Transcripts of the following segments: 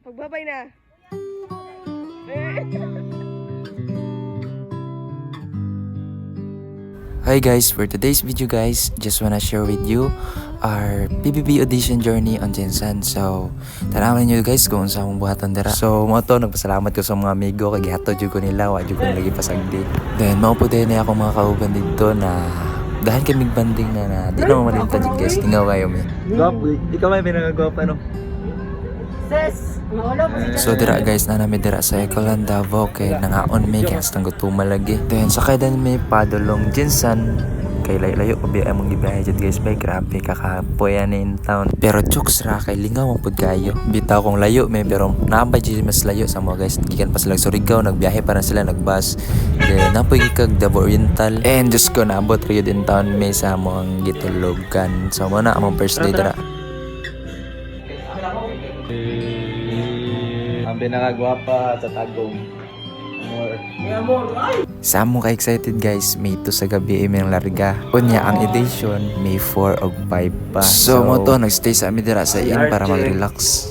Magbabay na. Hi guys, for today's video guys, just wanna share with you our PBB audition journey on Jensen. So, tanawan niyo guys kung saan akong buhaton dira. So, mo to nagpasalamat ko sa mga amigo kay gihatod jud ko nila, wa jud ko lagi pasagdi. Then mao pud na ako mga kauban dito na dahil kami banding na di na mamalimtan jud guys. Tingaw kayo mi. Gwapo, ikaw may pinagagwapo ano? So dira guys na namin dira sa Ecoland Davao kay nangaon may kaya sa gutumal lagi. Then sakay din may padulong Jinsan kay layo-layo pa biya among gibiyahe jud guys bay grabe kakapoyan in town. Pero jokes ra kay lingaw ang pud kayo. Bitaw kong layo may pero naambay jud mas layo sa mga guys. Gikan pa sila Surigao nagbiyahe para sila nagbus. Then napoy kag Davao Oriental and just ko naabot ra yun in town may sa among gitulogan. So mo na among first day dira. Ang pinakagwapa sa Tagum. Sa mo ka-excited guys, May 2 sa gabi may larga. Unya ang edition, May 4 og 5 pa. So mo to, nagstay sa amin dira sa inn para mag-relax.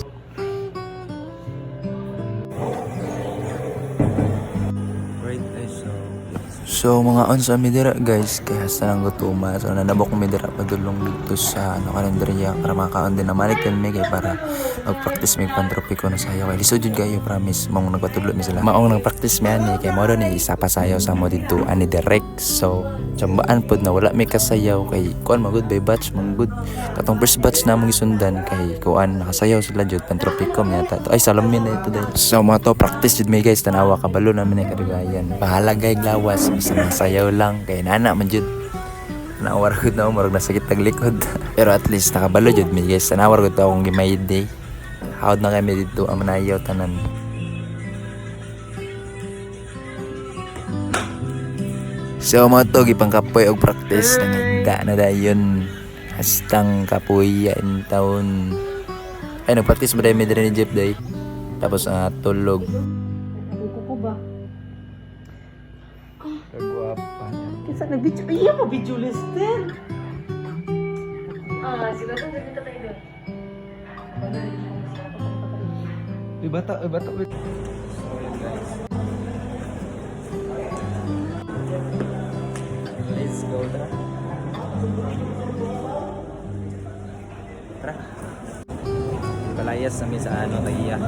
So mga on sa midira guys, kaya sa nang gutuma. So nanabok mi dira padulong dito sa kalendarya para makaon din na malik din mi kay para mag-practice mi pantropiko na sayo kay lisod jud kayo promise mong nagpatudlo mi sila. Maong nag-practice mi ani kay mo ni isa pa sayaw sa mo dito ani direct. So tsambaan pud na wala mi kasayaw kay kuan magud by batch magud. Katong first batch na mong isundan kay kuan nakasayaw sila jud pantropiko mi ata. Ay salamin na ito dahil. So mo to practice jud mi guys tanawa kabalo namin ay kadigayan. Bahala gay lawas masayaw lang kay nana man jud nawar gud na umurog nasakit tag likod pero at least nakabalo jud mi guys nawar gud akong gimay day hawd na kami dito ang manayaw tanan. So mo to gipangkapoy og practice nangigda na dayon hastang kapuya in town ay nagpractice ba mi dire ni Jeff day tapos tulog. Kagwapa niya. Kisa nag-video. Iya mo, video lister. Siguro nagkita tayo doon. Bata. Let's go na. Tara. Palayas na sa ano tagiya.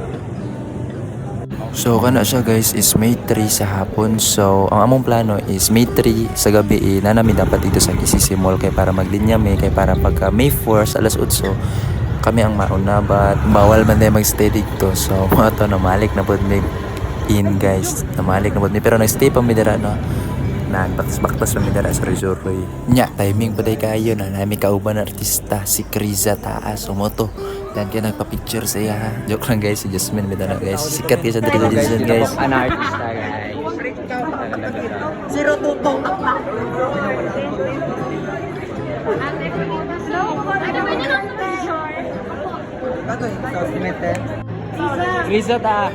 So kana siya guys is May 3 sa hapon. So ang among plano is May 3 sa gabi na namin dapat dito sa KCC Mall kay para maglinya mi kay para pagka May 4 sa alas 8 kami ang mauna but bawal man din magstay dito. So mo to namalik na pud mi in guys. Namalik na pud mi pero nagstay pa mi dira no. Baktas pa mi dira sa resort nya timing pa day kayo na nami kauban na artista si Kriza Taas o moto. Dan kaya nagpa-picture sa iya ha. Joke lang guys, si Jasmine bida na guys. Sikat kayo sa Dito Jason guys. An artista guys. Zero tutong. Kriza ta.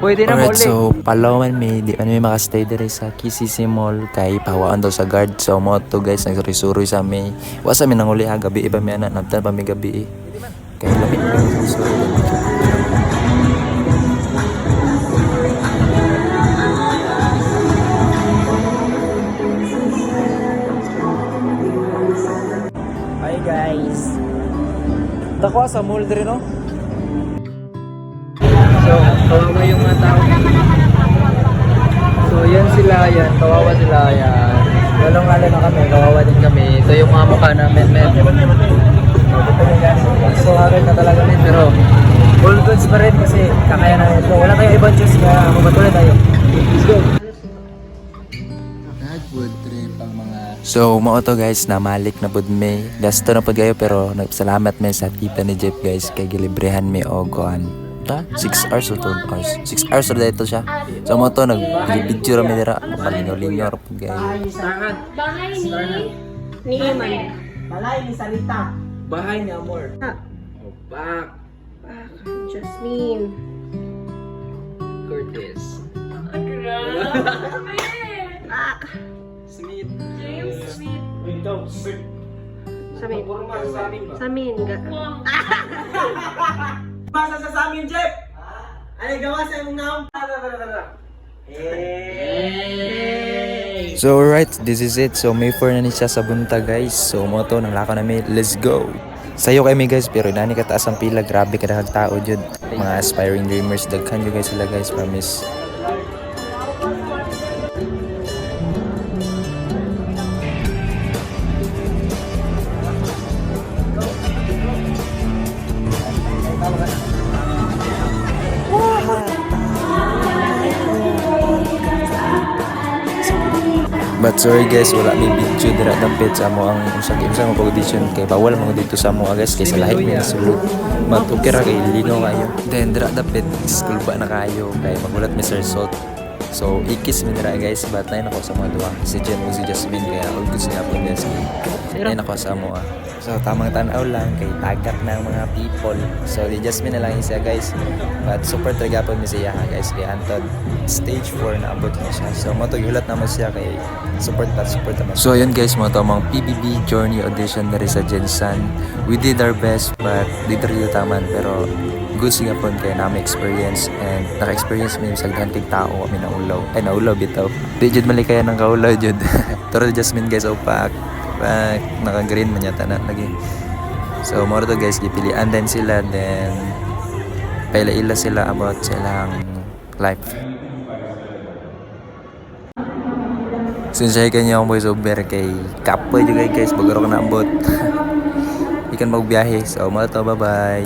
Pwede na Alright, muli. so palawan may di pa may makastay dire sa KCC Mall kay pawaan daw sa guard. So mo to guys nagsuri-suri sa may wasa mi nanguli ha gabi iba mi ana nabtan pa mi gabi kay lamig mi suri. Hi guys. Takwa sa mall dire no? So, kawawa yung mga tao. So, yan sila, yan. Kawawa sila, yan. Lalong-lalo na kami, kawawa din kami. So, yung mga mukha namin, men. So, haggard na talaga men, pero all goods pa rin kasi kakaya na ito. Wala tayong ibang choice kaya mabatuloy tayo. Let's go! Nagwood trip ang mga so mo to guys namalik na pud mi. Gasto na pud kayo pero nagpasalamat mi sa tita ni Jeff guys kay gilibrehan mi og kuan. 6 hours or 12 hours. 6 hours na dito siya. So mo to nag-video ra mi dira. Palingaw-lingaw ra pud kayo. Bahay ni Iman. Balay ni Sarita. Bahay ni Amor. Oh, back. Jasmine. Curtis. Grabe. Smith. James Smith. Samin. Samin. Basa sa amin, Jeff! Ano gawa sa imong naong? So alright, this is it. So may 4 na ni siya sa bunta guys. So mo to nang lako na may, let's go. Sayo kami guys, pero nani kataas ang pila, grabe kada tao jud. Mga aspiring dreamers, daghan jud guys sila guys, promise. But sorry guys, wala may video dira dampit sa mo ang usag mo pag-audition kay bawal mo dito sa mo guys kay sa lahi may nasulod. Okay ra kay lingaw kayo. Then dira dampit school ba na kayo kay magulat mi Sir Salt. So ikis mi dira guys, but na ako sa mga duwa. Si Jen o si Jasmine kaya all good siya po din. Ayun ako sa mo. So tamang tanaw lang kay tagat ng mga people. So di Jasmine na lang siya guys. But super talaga po mi siya guys kay Anton. Stage 4 na abot na siya. So mo to gihulat naman siya kay support naman. So ayun guys, mo to mga PBB journey audition na rin sa Jensan. We did our best but di rin taman pero good siya po kaya namin experience and naka-experience mi sa gantig tao kami naulaw bitaw. Di jud malikaya ng kaulaw jud. Toro Jasmine guys opak. Naka-green man yata na lagi. So mo to guys gipilian din sila then paila-ila sila about silang life. Sinsay kanya ang voice over kay kapoy juga guys bagaro ka na ambot. Ikan magbiyahe. So mo to, bye bye.